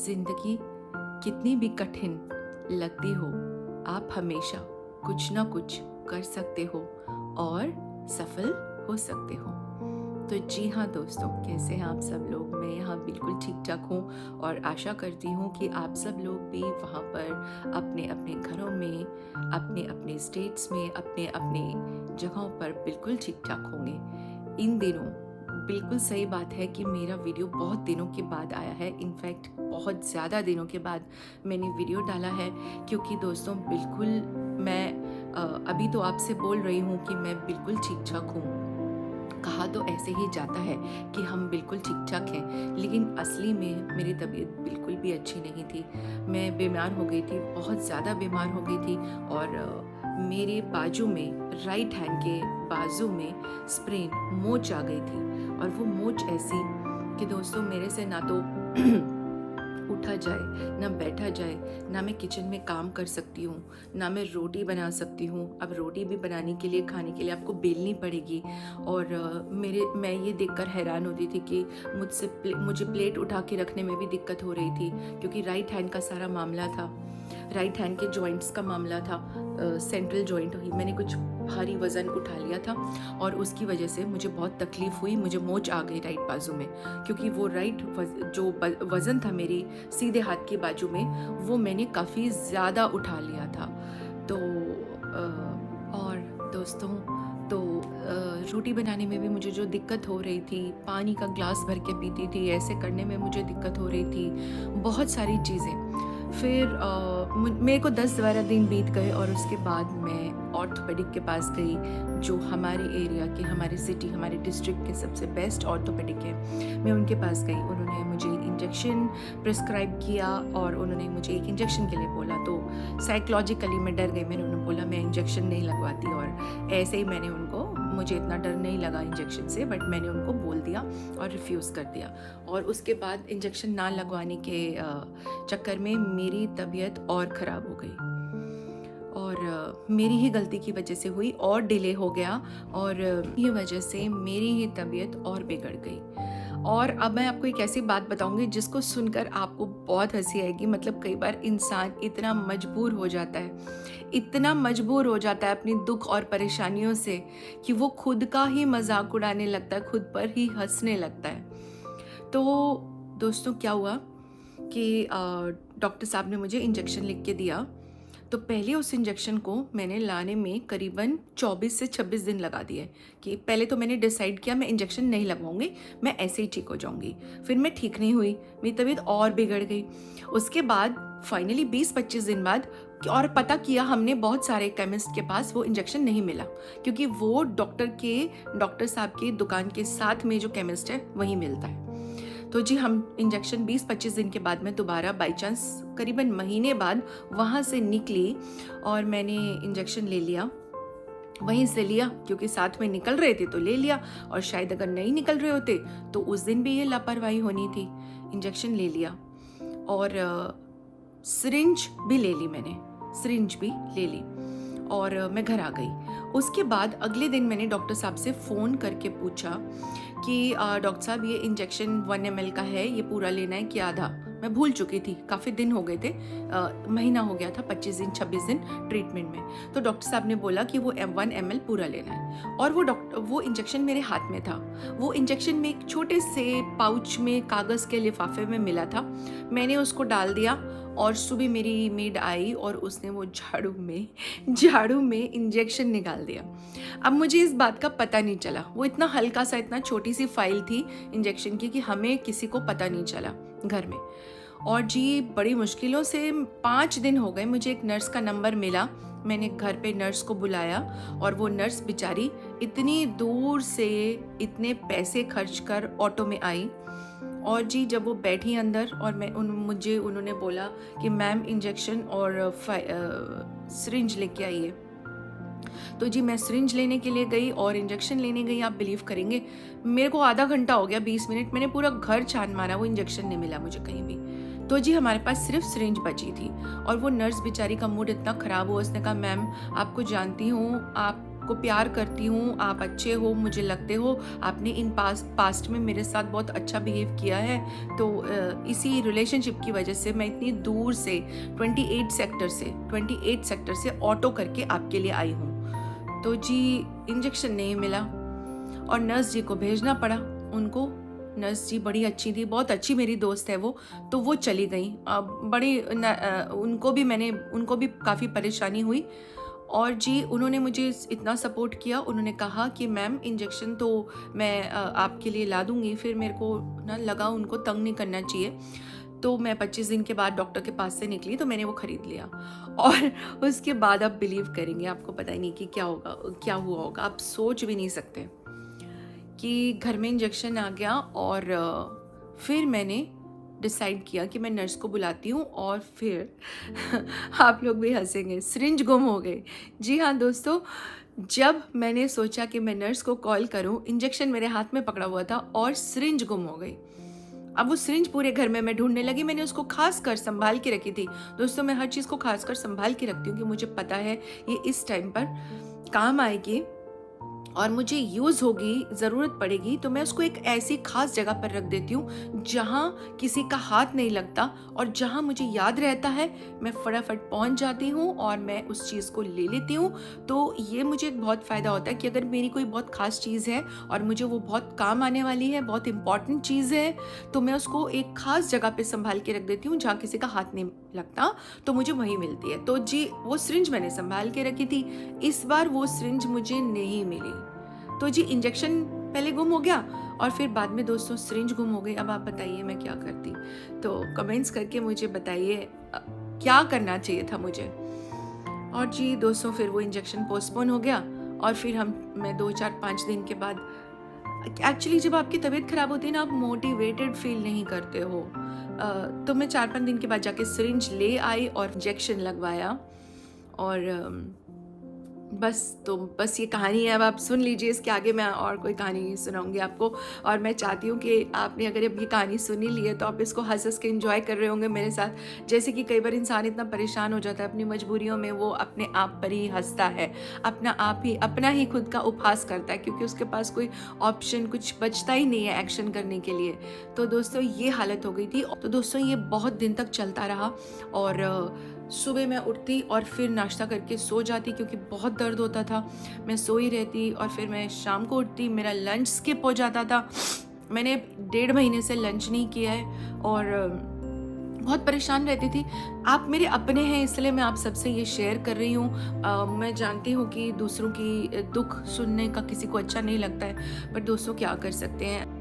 जिंदगी कितनी भी कठिन लगती हो, आप हमेशा कुछ ना कुछ कर सकते हो और सफल हो सकते हो। तो जी हाँ दोस्तों, कैसे हैं आप सब लोग? मैं यहाँ बिल्कुल ठीक ठाक हूँ और आशा करती हूँ कि आप सब लोग भी वहाँ पर अपने अपने घरों में, अपने अपने स्टेट्स में, अपने अपने जगहों पर बिल्कुल ठीक ठाक होंगे। इन दिनों बिल्कुल सही बात है कि मेरा वीडियो बहुत दिनों के बाद आया है। इनफैक्ट बहुत ज़्यादा दिनों के बाद मैंने वीडियो डाला है, क्योंकि दोस्तों बिल्कुल मैं अभी तो आपसे बोल रही हूँ कि मैं बिल्कुल ठीक ठाक हूँ। कहा तो ऐसे ही जाता है कि हम बिल्कुल ठीक ठाक हैं, लेकिन असली में मेरी तबीयत बिल्कुल भी अच्छी नहीं थी। मैं बीमार हो गई थी, बहुत ज़्यादा बीमार हो गई थी और मेरे बाजू में, राइट हैंड के बाजू में स्प्रेन, मोच आ गई थी। और वो मोच ऐसी कि दोस्तों मेरे से ना तो उठा जाए, ना बैठा जाए, ना मैं किचन में काम कर सकती हूँ, ना मैं रोटी बना सकती हूँ। अब रोटी भी बनाने के लिए, खाने के लिए आपको बेलनी पड़ेगी। और मैं ये देखकर हैरान होती थी कि मुझे प्लेट उठा के रखने में भी दिक्कत हो रही थी, क्योंकि राइट हैंड का सारा मामला था, राइट हैंड के जॉइंट्स का मामला था। सेंट्रल जॉइंट ही मैंने कुछ भारी वज़न उठा लिया था और उसकी वजह से मुझे बहुत तकलीफ़ हुई। मुझे मोच आ गई राइट बाजू में, क्योंकि वो जो वज़न था मेरी सीधे हाथ की बाजू में, वो मैंने काफ़ी ज़्यादा उठा लिया था। तो और दोस्तों, तो रोटी बनाने में भी मुझे जो दिक्कत हो रही थी, पानी का ग्लास भर के पीती थी, ऐसे करने में मुझे दिक्कत हो रही थी, बहुत सारी चीज़ें। फिर मेरे को 10-12 दिन बीत गए और उसके बाद मैं ऑर्थोपेडिक के पास गई, जो हमारे एरिया के, हमारे सिटी, हमारे डिस्ट्रिक्ट के सबसे बेस्ट ऑर्थोपेडिक है। मैं उनके पास गई, उन्होंने मुझे इंजेक्शन प्रिस्क्राइब किया और उन्होंने मुझे एक इंजेक्शन के लिए बोला। तो साइकोलॉजिकली मैं डर गई। मैंने उन्हें बोला मैं इंजेक्शन नहीं लगवाती, और ऐसे ही मैंने उनको, मुझे इतना डर नहीं लगा इंजेक्शन से, बट मैंने उनको बोल दिया और रिफ्यूज़ कर दिया। और उसके बाद इंजेक्शन ना लगवाने के चक्कर में मेरी तबीयत और ख़राब हो गई, और मेरी ही गलती की वजह से हुई और डिले हो गया, और ये वजह से मेरी ही तबीयत और बिगड़ गई। और अब मैं आपको एक ऐसी बात बताऊंगी जिसको सुनकर आपको बहुत हंसी आएगी। मतलब कई बार इंसान इतना मजबूर हो जाता है, इतना मजबूर हो जाता है अपनी दुख और परेशानियों से, कि वो खुद का ही मजाक उड़ाने लगता है, खुद पर ही हंसने लगता है। तो दोस्तों क्या हुआ कि डॉक्टर साहब ने मुझे इंजेक्शन लिख के दिया। तो पहले उस इंजेक्शन को मैंने लाने में करीबन 24 से 26 दिन लगा दिए। कि पहले तो मैंने डिसाइड किया मैं इंजेक्शन नहीं लगवाऊंगी, मैं ऐसे ही ठीक हो जाऊंगी। फिर मैं ठीक नहीं हुई, मेरी तबीयत और बिगड़ गई। उसके बाद फाइनली 20-25 दिन बाद और पता किया हमने बहुत सारे केमिस्ट के पास, वो इंजेक्शन नहीं मिला, क्योंकि वो डॉक्टर साहब की दुकान के साथ में जो केमिस्ट है वहीं मिलता है। तो जी हम इंजेक्शन 20-25 दिन के बाद में दोबारा बाई चांस करीबन महीने बाद वहाँ से निकली और मैंने इंजेक्शन ले लिया। वहीं से लिया, क्योंकि साथ में निकल रहे थे तो ले लिया, और शायद अगर नहीं निकल रहे होते तो उस दिन भी ये लापरवाही होनी थी। इंजेक्शन ले लिया और सिरिंज भी ले ली, मैंने सिरिंज भी ले ली और मैं घर आ गई। उसके बाद अगले दिन मैंने डॉक्टर साहब से फ़ोन करके पूछा कि डॉक्टर साहब ये इंजेक्शन 1 ml का है, ये पूरा लेना है कि आधा? मैं भूल चुकी थी, काफ़ी दिन हो गए थे, महीना हो गया था, 25 दिन 26 दिन ट्रीटमेंट में। तो डॉक्टर साहब ने बोला कि वो 1 ml पूरा लेना है। और वो इंजेक्शन मेरे हाथ में था। वो इंजेक्शन में एक छोटे से पाउच में, कागज़ के लिफाफे में मिला था। मैंने उसको डाल दिया और सुबह मेरी मेड आई और उसने वो झाड़ू में इंजेक्शन निकाल दिया। अब मुझे इस बात का पता नहीं चला, वो इतना हल्का सा, इतना छोटी सी फाइल थी इंजेक्शन की, कि हमें किसी को पता नहीं चला घर में। और जी बड़ी मुश्किलों से 5 दिन हो गए, मुझे एक नर्स का नंबर मिला। मैंने घर पे नर्स को बुलाया और वो नर्स बेचारी इतनी दूर से इतने पैसे खर्च कर ऑटो में आई। और जी जब वो बैठी अंदर और मुझे उन्होंने बोला कि मैम इंजेक्शन और सिरिंज लेके आइए। तो जी मैं सिरिंज लेने के लिए गई और इंजेक्शन लेने गई। आप बिलीव करेंगे, मेरे को आधा घंटा हो गया, 20 मिनट मैंने पूरा घर छान मारा, वो इंजेक्शन नहीं मिला मुझे कहीं भी। तो जी हमारे पास सिर्फ सिरिंज बची थी और वो नर्स बेचारी का मूड इतना ख़राब हुआ, उसने कहा मैम आपको जानती हूँ, आप आपको प्यार करती हूँ, आप अच्छे हो, मुझे लगते हो, आपने इन पास्ट में मेरे साथ बहुत अच्छा बिहेव किया है, तो इसी रिलेशनशिप की वजह से मैं इतनी दूर से 28 सेक्टर से ऑटो करके आपके लिए आई हूँ। तो जी इंजेक्शन नहीं मिला और नर्स जी को भेजना पड़ा उनको। नर्स जी बड़ी अच्छी थी, बहुत अच्छी मेरी दोस्त है वो, तो वो चली गई। उनको भी काफ़ी परेशानी हुई और जी उन्होंने मुझे इतना सपोर्ट किया। उन्होंने कहा कि मैम इंजेक्शन तो मैं आपके लिए ला दूंगी। फिर मेरे को ना लगा उनको तंग नहीं करना चाहिए, तो मैं 25 दिन के बाद डॉक्टर के पास से निकली तो मैंने वो ख़रीद लिया। और उसके बाद आप बिलीव करेंगे, आपको पता ही नहीं कि क्या होगा, क्या हुआ होगा, आप सोच भी नहीं सकते कि घर में इंजेक्शन आ गया। और फिर मैंने डिसाइड किया कि मैं नर्स को बुलाती हूँ और फिर आप लोग भी हंसेंगे, सिरिंज गुम हो गई। जी हाँ दोस्तों, जब मैंने सोचा कि मैं नर्स को कॉल करूँ, इंजेक्शन मेरे हाथ में पकड़ा हुआ था और सिरिंज गुम हो गई। अब वो सिरिंज पूरे घर में मैं ढूंढने लगी। मैंने उसको खास कर संभाल के रखी थी। दोस्तों मैं हर चीज़ को खास कर संभाल के रखती हूँ कि मुझे पता है ये इस टाइम पर काम आएगी और मुझे यूज़ होगी, ज़रूरत पड़ेगी, तो मैं उसको एक ऐसी ख़ास जगह पर रख देती हूँ जहाँ किसी का हाथ नहीं लगता और जहाँ मुझे याद रहता है। मैं फटाफट पहुँच जाती हूँ और मैं उस चीज़ को ले लेती हूँ। तो ये मुझे एक बहुत फ़ायदा होता है कि अगर मेरी कोई बहुत ख़ास चीज़ है और मुझे वो बहुत काम आने वाली है, बहुत इम्पॉर्टेंट चीज़ है, तो मैं उसको एक ख़ास जगह पे संभाल के रख देती हूँ जहाँ किसी का हाथ नहीं लगता, तो मुझे वहीं मिलती है। तो जी वो सिरिंज मैंने संभाल के रखी थी। इस बार वो सिरिंज मुझे नहीं मिली, तो जी इंजेक्शन पहले गुम हो गया और फिर बाद में दोस्तों सिरिंज गुम हो गई। अब आप बताइए मैं क्या करती? तो कमेंट्स करके मुझे बताइए क्या करना चाहिए था मुझे। और जी दोस्तों फिर वो इंजेक्शन पोस्टपोन हो गया और फिर मैं 2 4 5 दिन के बाद, एक्चुअली जब आपकी तबीयत खराब होती है ना, आप मोटिवेटेड फील नहीं करते हो। तो मैं 4 5 दिन के बाद जाके सिरिंज ले आई और इंजेक्शन लगवाया और बस ये कहानी है। अब आप सुन लीजिए, इसके आगे मैं और कोई कहानी सुनाऊंगी आपको। और मैं चाहती हूँ कि आपने अगर अब ये कहानी सुनी ली है तो आप इसको हंस हंस के एंजॉय कर रहे होंगे मेरे साथ। जैसे कि कई बार इंसान इतना परेशान हो जाता है अपनी मजबूरियों में, वो अपने आप पर ही हंसता है, अपना ही खुद का उपहास करता है, क्योंकि उसके पास कोई ऑप्शन कुछ बचता ही नहीं है एक्शन करने के लिए। तो दोस्तों ये हालत हो गई थी। तो दोस्तों ये बहुत दिन तक चलता रहा और सुबह मैं उठती और फिर नाश्ता करके सो जाती क्योंकि बहुत दर्द होता था। मैं सोई रहती और फिर मैं शाम को उठती, मेरा लंच स्किप हो जाता था। मैंने 1.5 महीने से लंच नहीं किया है और बहुत परेशान रहती थी। आप मेरे अपने हैं इसलिए मैं आप सबसे ये शेयर कर रही हूँ। मैं जानती हूँ कि दूसरों की दुख सुनने का किसी को अच्छा नहीं लगता है, पर दोस्तों क्या कर सकते हैं।